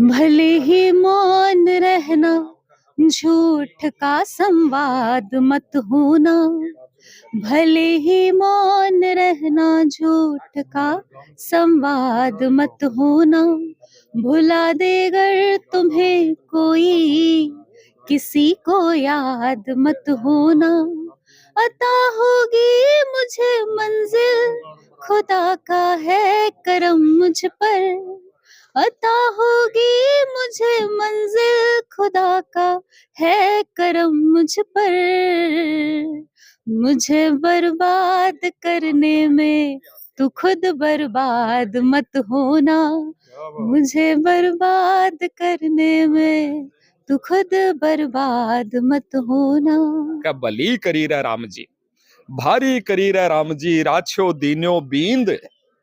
भले ही मौन रहना, झूठ का संवाद मत होना। भले ही मौन रहना, झूठ का संवाद मत होना। भुला दे अगर तुम्हें कोई, किसी को याद मत होना। अता होगी मुझे मंजिल, खुदा का है करम मुझ पर। अता होगी मुझे मंजिल, खुदा का है करम मुझ पर। मुझे बर्बाद करने में तू खुद बर्बाद मत होना। मुझे बर्बाद करने में तू खुद बर्बाद मत होना। का बली करीरा राम जी, भारी करीरा राम जी, राछो दीन्यो बींद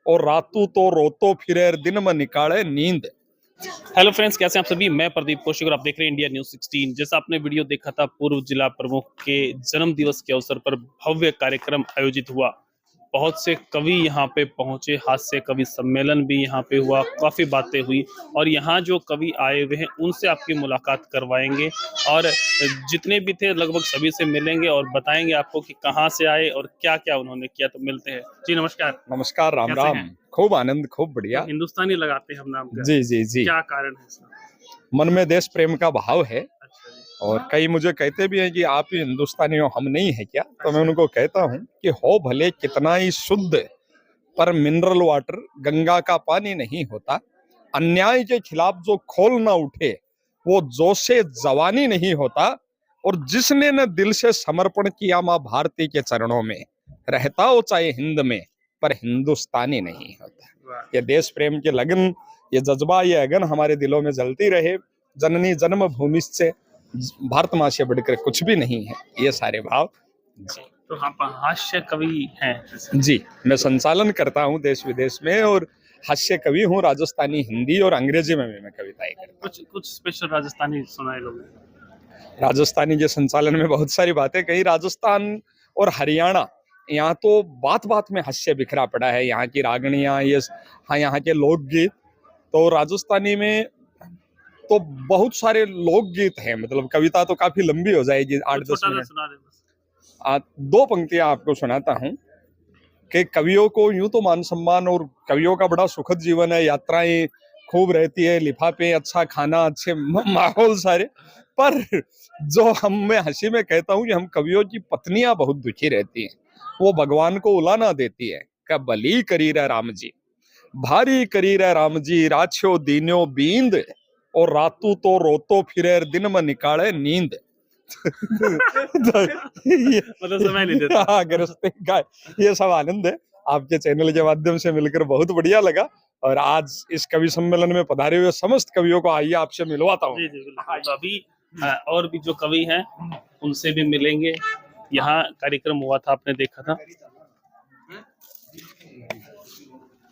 और रातू तो रोतो फिरे दिन में निकाले नींद। हेलो फ्रेंड्स, कैसे हैं आप सभी। मैं प्रदीप कौशिक और आप देख रहे हैं इंडिया न्यूज़ 16। जैसा आपने वीडियो देखा था, पूर्व जिला प्रमुख के जन्म दिवस के अवसर पर भव्य कार्यक्रम आयोजित हुआ। बहुत से कवि यहाँ पे पहुंचे, हास्य कवि सम्मेलन भी यहाँ पे हुआ, काफ़ी बातें हुई और यहाँ जो कवि आए हुए हैं उनसे आपकी मुलाकात करवाएंगे और जितने भी थे लगभग सभी से मिलेंगे और बताएंगे आपको कि कहाँ से आए और क्या क्या उन्होंने किया। तो मिलते हैं जी। नमस्कार। नमस्कार, राम राम। खूब आनंद, खूब बढ़िया। तो हिंदुस्तानी लगाते हैं हम नाम का। जी जी जी। क्या कारण है इसका? मन में देश प्रेम का भाव है। अच्छा जी। और कई मुझे कहते भी हैं कि आप ही हिंदुस्तानी हो, हम नहीं है क्या? तो मैं उनको कहता हूँ कि हो भले कितना ही शुद्ध, पर मिनरल वाटर गंगा का पानी नहीं होता। अन्याय के खिलाफ जो खोल ना उठे वो जोशे जवानी नहीं होता। और जिसने न दिल से समर्पण किया माँ भारती के चरणों में, रहता हो चाहे हिंद में, पर हिंदुस्तानी नहीं होता। ये देश प्रेम के लगन, ये जज्बा, ये अगन हमारे दिलों में जलती रहे। जननी जन्म भूमि से भारत माँ से बढ़कर कुछ भी नहीं है, ये सारे भाव जी। तो आप हास्य कवि हैं जी, मैं संचालन करता हूँ देश विदेश में और हास्य कवि हूँ। राजस्थानी, हिंदी और अंग्रेजी में भी मैं कविताएं करता हूँ। कुछ स्पेशल राजस्थानी सुनाए लोग। राजस्थानी के संचालन में बहुत सारी बातें कही। राजस्थान और हरियाणा, यहाँ तो बात बात में हास्य बिखरा पड़ा है। यहाँ की रागणियाँ, ये हाँ, यहाँ के लोकगीत। तो राजस्थानी में तो बहुत सारे लोकगीत हैं, मतलब कविता तो काफी लंबी हो जाएगी, 8-10 मिनट। दो पंक्तियां आपको सुनाता हूँ कि कवियों को यूं तो मान सम्मान और कवियों का बड़ा सुखद जीवन है, यात्राएं खूब रहती है, लिफाफे, अच्छा खाना, अच्छे माहौल सारे। पर जो मैं हंसी में कहता हूँ कि हम कवियों की पत्नियां बहुत दुखी रहती हैं, वो भगवान को उलाना देती है। का बली करीरा राम जी, भारी करीरा राम जी, राछो दीन्यो बींद और रातू तो रोतो फिरे दिन में निकाले नींद। मतलब समय नहीं देता। हाँ, गृहस्थी का ये सब आनंद है। आपके चैनल के माध्यम से मिलकर बहुत बढ़िया लगा और आज इस कवि सम्मेलन में पधारे हुए समस्त कवियों को आइए आपसे मिलवाता हूँ। जी जी बिल्कुल। तो अभी और भी जो कवि हैं उनसे भी मिलेंगे। यहाँ कार्यक्रम हुआ था, आपने देखा था,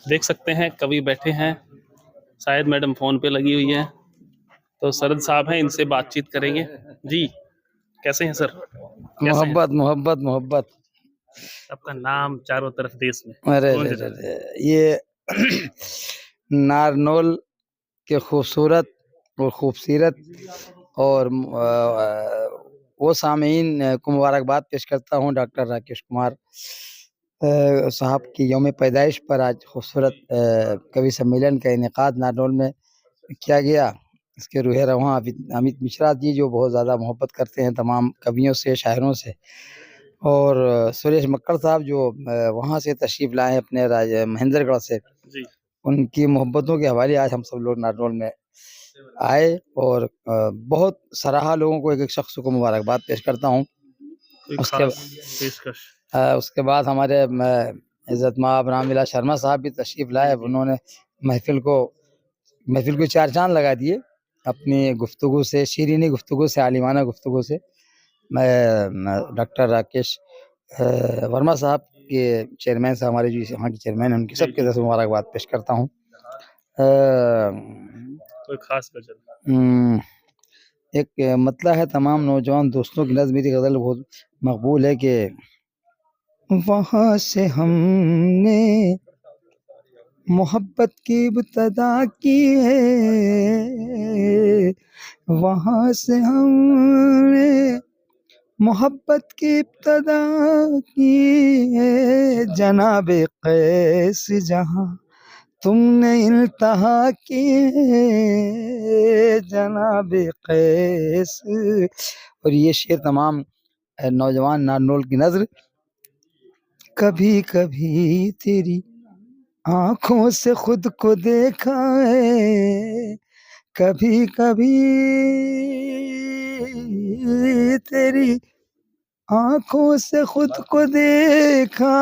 देख सकते हैं कवि बैठे हैं। शायद मैडम फोन पे लगी हुई है, तो शरद साहब हैं, इनसे बातचीत करेंगे। जी, कैसे हैं सर? मोहब्बत मोहब्बत मोहब्बत। आपका नाम चारों तरफ देश में। अरे ये नारनौल के खूबसूरत और खूबसूरत और वो सामीन को मुबारकबाद पेश करता हूँ। डॉक्टर राकेश कुमार साहब की यौम पैदाइश पर आज खूबसूरत कवि सम्मेलन का इनेकाद नारनौल में किया गया। इसके रूहे रवां अमित मिश्रा जी, जो बहुत ज़्यादा मोहब्बत करते हैं तमाम कवियों से, शायरों से, और सुरेश मक्कड़ साहब जो वहाँ से तशरीफ़ लाए अपने महेंद्रगढ़ से, उनकी मोहब्बतों के हवाले आज हम सब लोग नारनौल में आए और बहुत सराहा लोगों को, एक एक शख्स को मुबारकबाद पेश करता हूँ। उसके बाद हमारे इज़्ज़त माब रामविलास शर्मा साहब भी तशरीफ़ लाए। उन्होंने महफिल को चार चांद लगा दिए अपनी गुफ्तगू से, शीरीनी गुफ्तगू से, आलिमाना गुफ्तगू से। मैं डॉक्टर राकेश वर्मा साहब के चेयरमैन से, हमारे जो यहाँ के चेयरमैन हैं, उनकी सबके तरफ से मुबारकबाद पेश करता हूँ। कोई खास गजल? एक मतलब है तमाम नौजवान दोस्तों की नज़्म, मेरी गज़ल बहुत मकबूल है कि वहाँ से हमने मोहब्बत की इब्तदा की है, वहाँ से हमने मोहब्बत की इब्तदा की है। जनाबे कैस जहाँ तुमने इल्तहा की है, जनाबे कैस। और ये शेर तमाम नौजवान नारनौल की नज़र। कभी कभी तेरी आँखों से खुद को देखा है, कभी कभी तेरी आँखों से खुद को देखा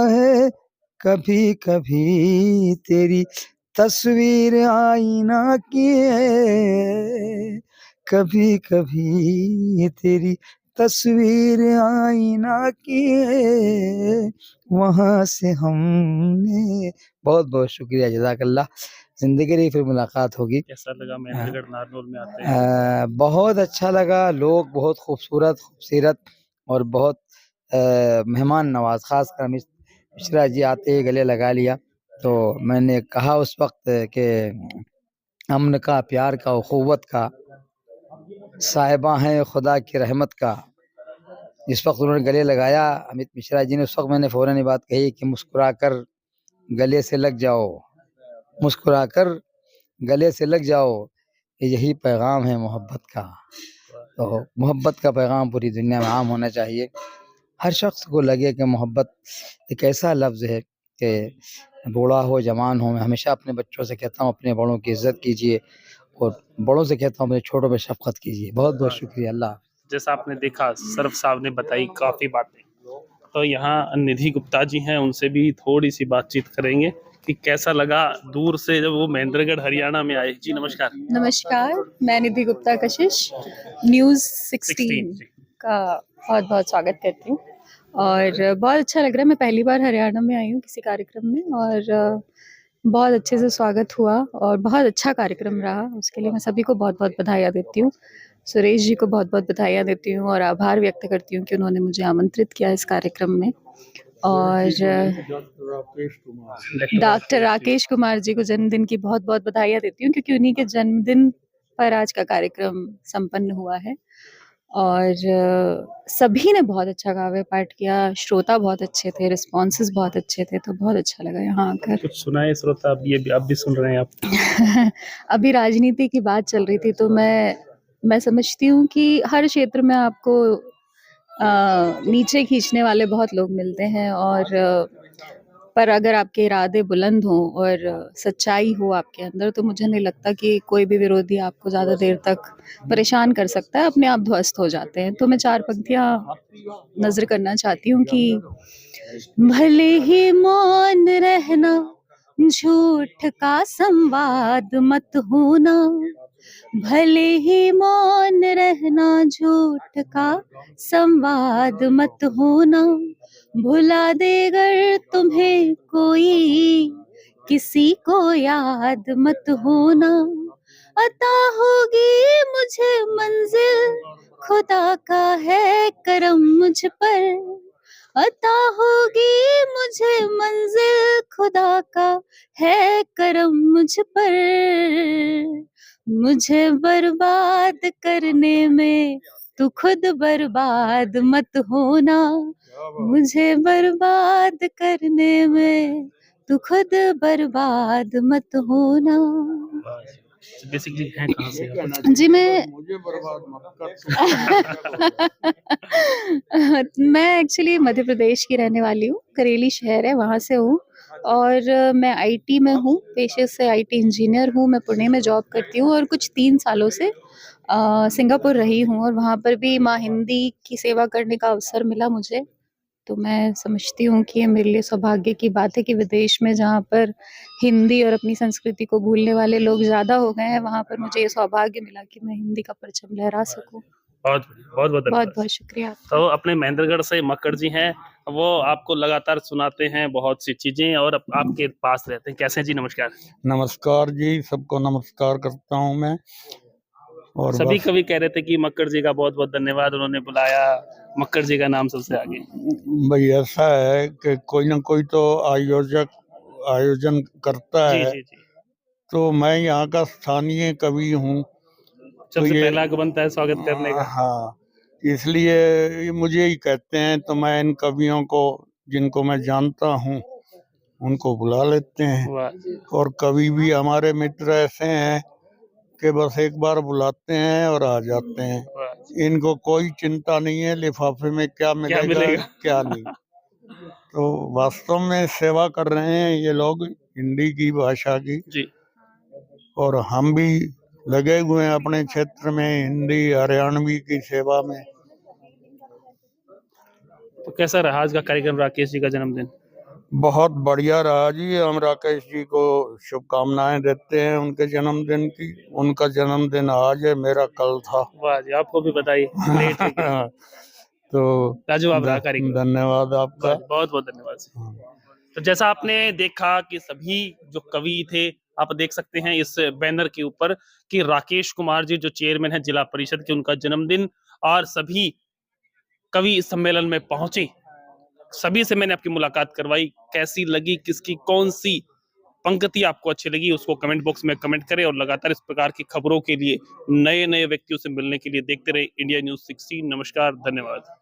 है, कभी कभी तेरी तस्वीर आईना की है, कभी कभी तेरी तस्वीर आईना की है। वहाँ से हमने बहुत बहुत शुक्रिया, जज़ाकल्लाह। ज़िंदगी रही फिर मुलाकात होगी। कैसा लगा महेंद्रगढ़ नारनौल में आते हैं? बहुत अच्छा लगा, लोग बहुत खूबसूरत खूबसीरत और बहुत मेहमान नवाज। ख़ासकर मिश्रा जी आते ही गले लगा लिया। तो मैंने कहा उस वक्त कि अमन का, प्यार का, उख़ुव्वत का साहिबा हैं खुदा की रहमत का। जिस वक्त उन्होंने गले लगाया अमित मिश्रा जी ने, उस वक्त मैंने फ़ौरन ये बात कही कि मुस्कुराकर गले से लग जाओ, मुस्कुराकर गले से लग जाओ, यही पैगाम है मोहब्बत का। तो मोहब्बत का पैगाम पूरी दुनिया में आम होना चाहिए। हर शख्स को लगे कि मोहब्बत एक ऐसा लफ्ज़ है कि बूढ़ा हो जवान हो, मैं हमेशा अपने बच्चों से कहता हूँ अपने बड़ों की इज़्ज़त कीजिए और बड़ों से कहता हूँ अपने छोटों पे शफ़क़त कीजिए। बहुत बहुत शुक्रिया। अल्लाह। जैसा आपने देखा सरफ साहब ने बताई काफ़ी बातें, तो यहाँ निधि गुप्ता जी हैं, उनसे भी थोड़ी सी बातचीत करेंगे कि कैसा लगा दूर से जब वो महेंद्रगढ़ हरियाणा में आए। जी नमस्कार। नमस्कार, मैं निधि गुप्ता कशिश न्यूज़ 16 जी। का बहुत बहुत स्वागत करती हूँ और बहुत अच्छा लग रहा है। मैं पहली बार हरियाणा में आई हूँ किसी कार्यक्रम में और बहुत अच्छे से स्वागत हुआ और बहुत अच्छा कार्यक्रम रहा। उसके लिए मैं सभी को बहुत बहुत बधाइयाँ देती हूँ। सुरेश जी को बहुत बहुत बधाइयाँ देती हूँ और आभार व्यक्त करती हूँ कि उन्होंने मुझे आमंत्रित किया इस कार्यक्रम में। और डॉक्टर राकेश कुमार जी को जन्मदिन की बहुत बहुत बधाइयाँ देती हूँ क्योंकि उन्हीं के जन्मदिन पर आज का कार्यक्रम संपन्न हुआ है। और सभी ने बहुत अच्छा काव्य पाठ किया, श्रोता बहुत अच्छे थे, रिस्पॉन्सेस बहुत अच्छे थे, तो बहुत अच्छा लगा यहाँ आकर। कुछ सुनाए श्रोता, अब ये भी आप भी सुन रहे हैं आप। अभी राजनीति की बात चल रही थी तो मैं समझती हूँ कि हर क्षेत्र में आपको नीचे खींचने वाले बहुत लोग मिलते हैं और पर अगर आपके इरादे बुलंद हों और सच्चाई हो आपके अंदर तो मुझे नहीं लगता कि कोई भी विरोधी आपको ज़्यादा देर तक परेशान कर सकता है, अपने आप ध्वस्त हो जाते हैं। तो मैं 4 पंक्तियाँ नज़र करना चाहती हूँ कि भले ही मौन रहना, झूठ का संवाद मत होना, भले ही मौन रहना, झूठ का संवाद मत होना, भुला देगर तुम्हें कोई, किसी को याद मत होना, अता होगी मुझे मंजिल, खुदा का है करम मुझ पर, अता होगी मुझे मंजिल, खुदा का है करम मुझ पर, मुझे बर्बाद करने में तू खुद बर्बाद मत होना, मुझे बर्बाद करने में तू खुद बर्बाद मत होना। बेसिकली हैं कहाँ से आप? जी मैं मैं एक्चुअली मध्य प्रदेश की रहने वाली हूँ, करेली शहर है वहाँ से हूँ और मैं आईटी में हूँ, पेशे से आईटी इंजीनियर हूँ। मैं पुणे में जॉब करती हूँ और कुछ 3 सालों से सिंगापुर रही हूँ और वहाँ पर भी माँ हिंदी की सेवा करने का अवसर मिला मुझे। तो मैं समझती हूँ कि ये मेरे लिए सौभाग्य की बात है कि विदेश में जहाँ पर हिंदी और अपनी संस्कृति को भूलने वाले लोग ज़्यादा हो गए हैं, वहाँ पर मुझे ये सौभाग्य मिला कि मैं हिंदी का परचम लहरा सकूँ। बहुत बहुत बहुत बहुत धन्यवाद। बहुत शुक्रिया आपका। तो अपने महेंद्रगढ़ से मक्कड़ जी हैं, वो आपको लगातार सुनाते हैं बहुत सी चीजें और आपके पास रहते हैं। कैसे हैं जी? नमस्कार। नमस्कार जी, सबको नमस्कार करता हूँ मैं। और सभी बस कवि कह रहे थे कि मक्कड़ जी का बहुत बहुत धन्यवाद, उन्होंने बुलाया, मक्कड़ जी का नाम सबसे आगे। भाई ऐसा है कि कोई ना कोई तो आयोजन करता जी है, जी जी। तो मैं यहाँ का स्थानीय कवि हूँ सबसे ये- पहला हक बनता है स्वागत करने का। हाँ, इसलिए ये मुझे ही कहते हैं, तो मैं इन कवियों को जिनको मैं जानता हूँ उनको बुला लेते हैं। वाह और कवि भी हमारे मित्र ऐसे हैं कि बस एक बार बुलाते हैं और आ जाते हैं। वाह इनको कोई चिंता नहीं है लिफाफे में क्या क्या मिलेगा मिलेगा क्या नहीं। तो वास्तव में सेवा कर रहे हैं ये लोग हिंदी की भाषा की, जी। और हम भी लगे हुए हैं अपने क्षेत्र में हिंदी हरियाणवी की सेवा में। तो कैसा रहा आज का कार्यक्रम, राकेश जी का जन्मदिन? बहुत बढ़िया रहा जी। हम राकेश जी को शुभकामनाएं देते हैं उनके जन्मदिन की। उनका जन्मदिन आज है, मेरा कल था। वाह जी, आपको भी बधाई, लेट है क्या? तो लाजवाब रहा कार्यक्रम। धन्यवाद आपका। बहुत बहुत धन्यवाद सर। तो जैसा आपने देखा कि सभी जो कवि थे, आप देख सकते हैं इस बैनर के ऊपर कि राकेश कुमार जी जो चेयरमैन है जिला परिषद के, उनका जन्मदिन, और सभी कवि इस सम्मेलन में पहुंचे। सभी से मैंने आपकी मुलाकात करवाई। कैसी लगी, किसकी कौन सी पंक्ति आपको अच्छी लगी, उसको कमेंट बॉक्स में कमेंट करें, और लगातार इस प्रकार की खबरों के लिए, नए नए व्यक्तियों से मिलने के लिए देखते रहे इंडिया न्यूज़ 16। नमस्कार, धन्यवाद।